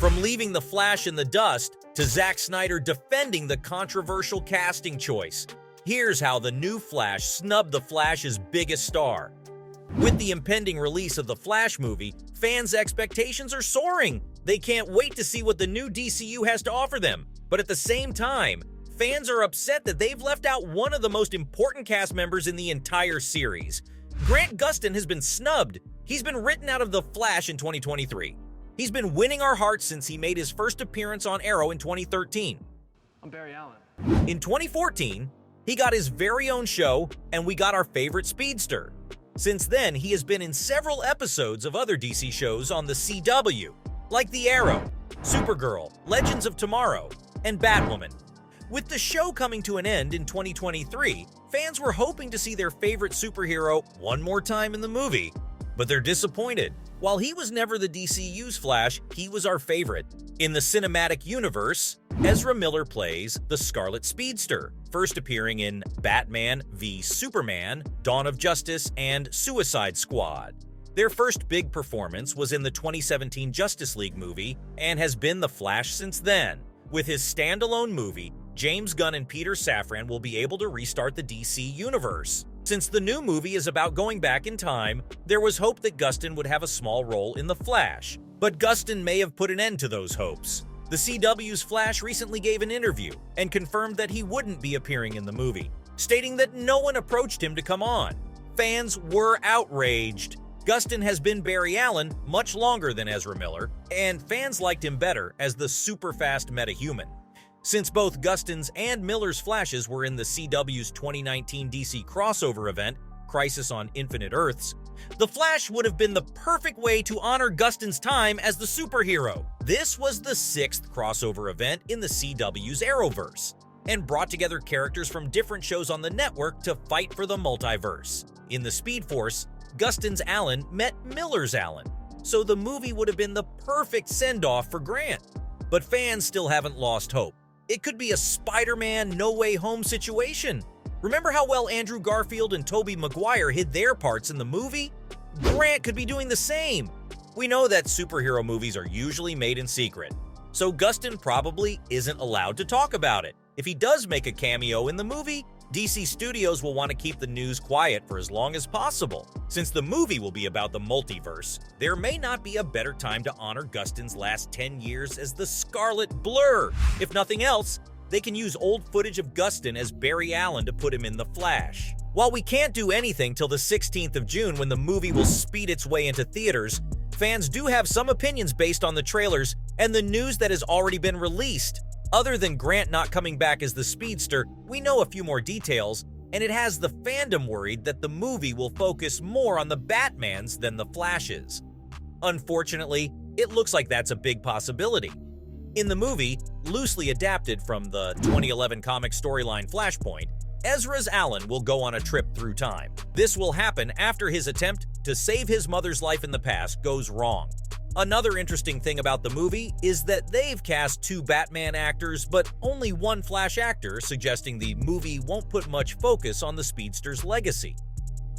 From leaving The Flash in the dust to Zack Snyder defending the controversial casting choice, here's how the new Flash snubbed the Flash's biggest star. With the impending release of the Flash movie, fans' expectations are soaring. They can't wait to see what the new DCU has to offer them. But at the same time, fans are upset that they've left out one of the most important cast members in the entire series. Grant Gustin has been snubbed. He's been written out of The Flash in 2023. He's been winning our hearts since he made his first appearance on Arrow in 2013. I'm Barry Allen. In 2014, he got his very own show, and we got our favorite speedster. Since then, he has been in several episodes of other DC shows on the CW, like The Arrow, Supergirl, Legends of Tomorrow, and Batwoman. With the show coming to an end in 2023, fans were hoping to see their favorite superhero one more time in the movie, but they're disappointed. While he was never the DCU's Flash, he was our favorite. In the cinematic universe, Ezra Miller plays the Scarlet Speedster, first appearing in Batman v Superman, Dawn of Justice, and Suicide Squad. Their first big performance was in the 2017 Justice League movie and has been the Flash since then. With his standalone movie, James Gunn and Peter Safran will be able to restart the DC universe. Since the new movie is about going back in time, there was hope that Gustin would have a small role in The Flash. But Gustin may have put an end to those hopes. The CW's Flash recently gave an interview and confirmed that he wouldn't be appearing in the movie, stating that no one approached him to come on. Fans were outraged. Gustin has been Barry Allen much longer than Ezra Miller, and fans liked him better as the super-fast metahuman. Since both Gustin's and Miller's Flashes were in the CW's 2019 DC crossover event, Crisis on Infinite Earths, The Flash would have been the perfect way to honor Gustin's time as the superhero. This was the 6th crossover event in the CW's Arrowverse, and brought together characters from different shows on the network to fight for the multiverse. In the Speed Force, Gustin's Alan met Miller's Alan, so the movie would have been the perfect send-off for Grant. But fans still haven't lost hope. It could be a Spider-Man No Way Home situation. Remember how well Andrew Garfield and Tobey Maguire hid their parts in the movie? Grant could be doing the same. We know that superhero movies are usually made in secret, so Gustin probably isn't allowed to talk about it. If he does make a cameo in the movie, DC Studios will want to keep the news quiet for as long as possible. Since the movie will be about the multiverse, there may not be a better time to honor Gustin's last 10 years as the Scarlet Blur. If nothing else, they can use old footage of Gustin as Barry Allen to put him in The Flash. While we can't do anything till the 16th of June when the movie will speed its way into theaters, fans do have some opinions based on the trailers and the news that has already been released. Other than Grant not coming back as the Speedster, we know a few more details, and it has the fandom worried that the movie will focus more on the Batmans than the Flashes. Unfortunately, it looks like that's a big possibility. In the movie, loosely adapted from the 2011 comic storyline Flashpoint, Ezra's Alan will go on a trip through time. This will happen after his attempt to save his mother's life in the past goes wrong. Another interesting thing about the movie is that they've cast 2 Batman actors but only 1 Flash actor, suggesting the movie won't put much focus on the Speedster's legacy.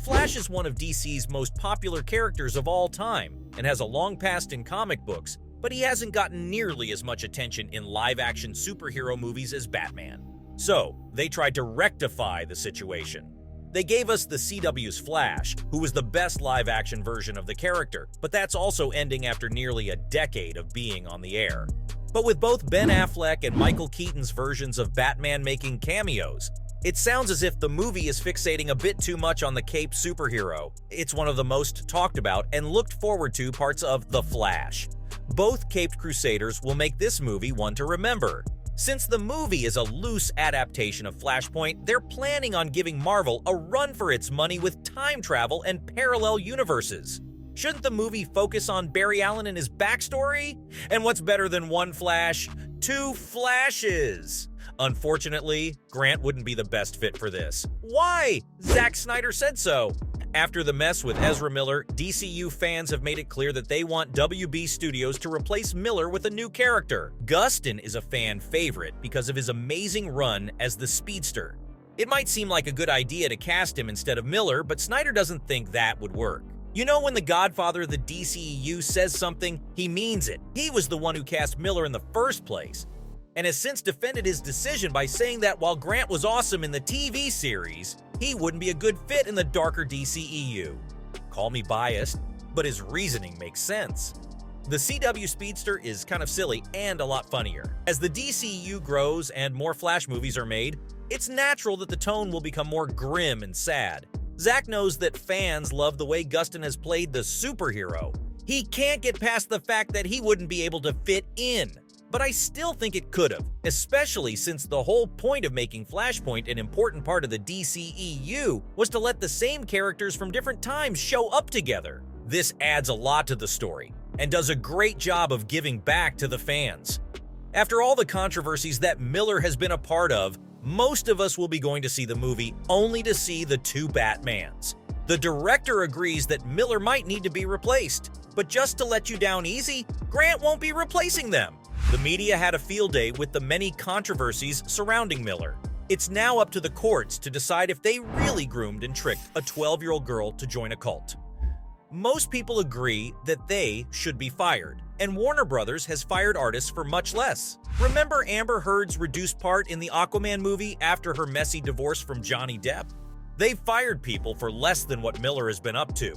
Flash is one of DC's most popular characters of all time and has a long past in comic books, but he hasn't gotten nearly as much attention in live-action superhero movies as Batman. So, they tried to rectify the situation. They gave us the CW's Flash, who was the best live-action version of the character, but that's also ending after nearly a decade of being on the air. But with both Ben Affleck and Michael Keaton's versions of Batman making cameos, it sounds as if the movie is fixating a bit too much on the cape superhero. It's one of the most talked about and looked forward to parts of The Flash. Both caped crusaders will make this movie one to remember. Since the movie is a loose adaptation of Flashpoint, they're planning on giving Marvel a run for its money with time travel and parallel universes. Shouldn't the movie focus on Barry Allen and his backstory? And what's better than 1 Flash? 2 Flashes! Unfortunately, Grant wouldn't be the best fit for this. Why? Zack Snyder said so. After the mess with Ezra Miller, DCU fans have made it clear that they want WB Studios to replace Miller with a new character. Gustin is a fan favorite because of his amazing run as the Speedster. It might seem like a good idea to cast him instead of Miller, but Snyder doesn't think that would work. You know, when the godfather of the DCEU says something, he means it. He was the one who cast Miller in the first place, and has since defended his decision by saying that while Grant was awesome in the TV series, he wouldn't be a good fit in the darker DCEU. Call me biased, but his reasoning makes sense. The CW Speedster is kind of silly and a lot funnier. As the DCEU grows and more Flash movies are made, it's natural that the tone will become more grim and sad. Zack knows that fans love the way Gustin has played the superhero. He can't get past the fact that he wouldn't be able to fit in. But I still think it could have, especially since the whole point of making Flashpoint an important part of the DCEU was to let the same characters from different times show up together. This adds a lot to the story, and does a great job of giving back to the fans. After all the controversies that Miller has been a part of, most of us will be going to see the movie only to see the two Batmans. The director agrees that Miller might need to be replaced, but just to let you down easy, Grant won't be replacing them. The media had a field day with the many controversies surrounding Miller. It's now up to the courts to decide if they really groomed and tricked a 12-year-old girl to join a cult. Most people agree that they should be fired, and Warner Brothers has fired artists for much less. Remember Amber Heard's reduced part in the Aquaman movie after her messy divorce from Johnny Depp? They fired people for less than what Miller has been up to.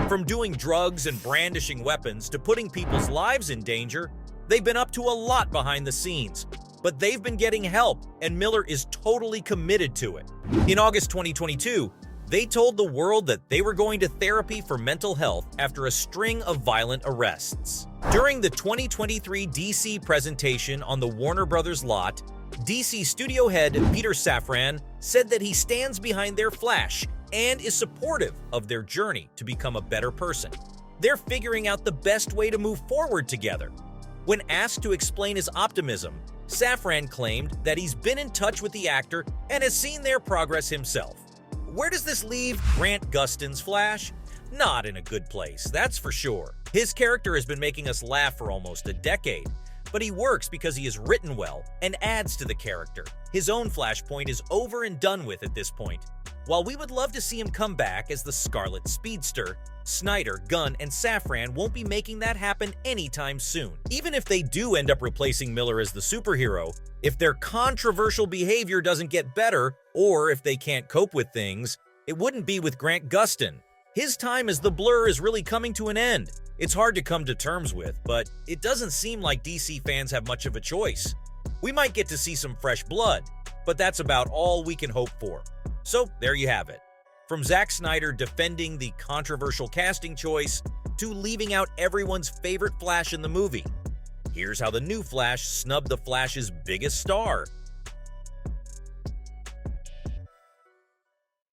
From doing drugs and brandishing weapons to putting people's lives in danger, they've been up to a lot behind the scenes. But they've been getting help, and Miller is totally committed to it. In August 2022, they told the world that they were going to therapy for mental health after a string of violent arrests. During the 2023 DC presentation on the Warner Brothers lot, DC studio head Peter Safran said that he stands behind their Flash and is supportive of their journey to become a better person. They're figuring out the best way to move forward together. When asked to explain his optimism, Safran claimed that he's been in touch with the actor and has seen their progress himself. Where does this leave Grant Gustin's Flash? Not in a good place, that's for sure. His character has been making us laugh for almost a decade, but he works because he is written well and adds to the character. His own Flashpoint is over and done with at this point. While we would love to see him come back as the Scarlet Speedster, Snyder, Gunn, and Safran won't be making that happen anytime soon. Even if they do end up replacing Miller as the superhero, if their controversial behavior doesn't get better, or if they can't cope with things, it wouldn't be with Grant Gustin. His time as the Blur is really coming to an end. It's hard to come to terms with, but it doesn't seem like DC fans have much of a choice. We might get to see some fresh blood, but that's about all we can hope for. So there you have it. From Zack Snyder defending the controversial casting choice to leaving out everyone's favorite Flash in the movie. Here's how the new Flash snubbed the Flash's biggest star.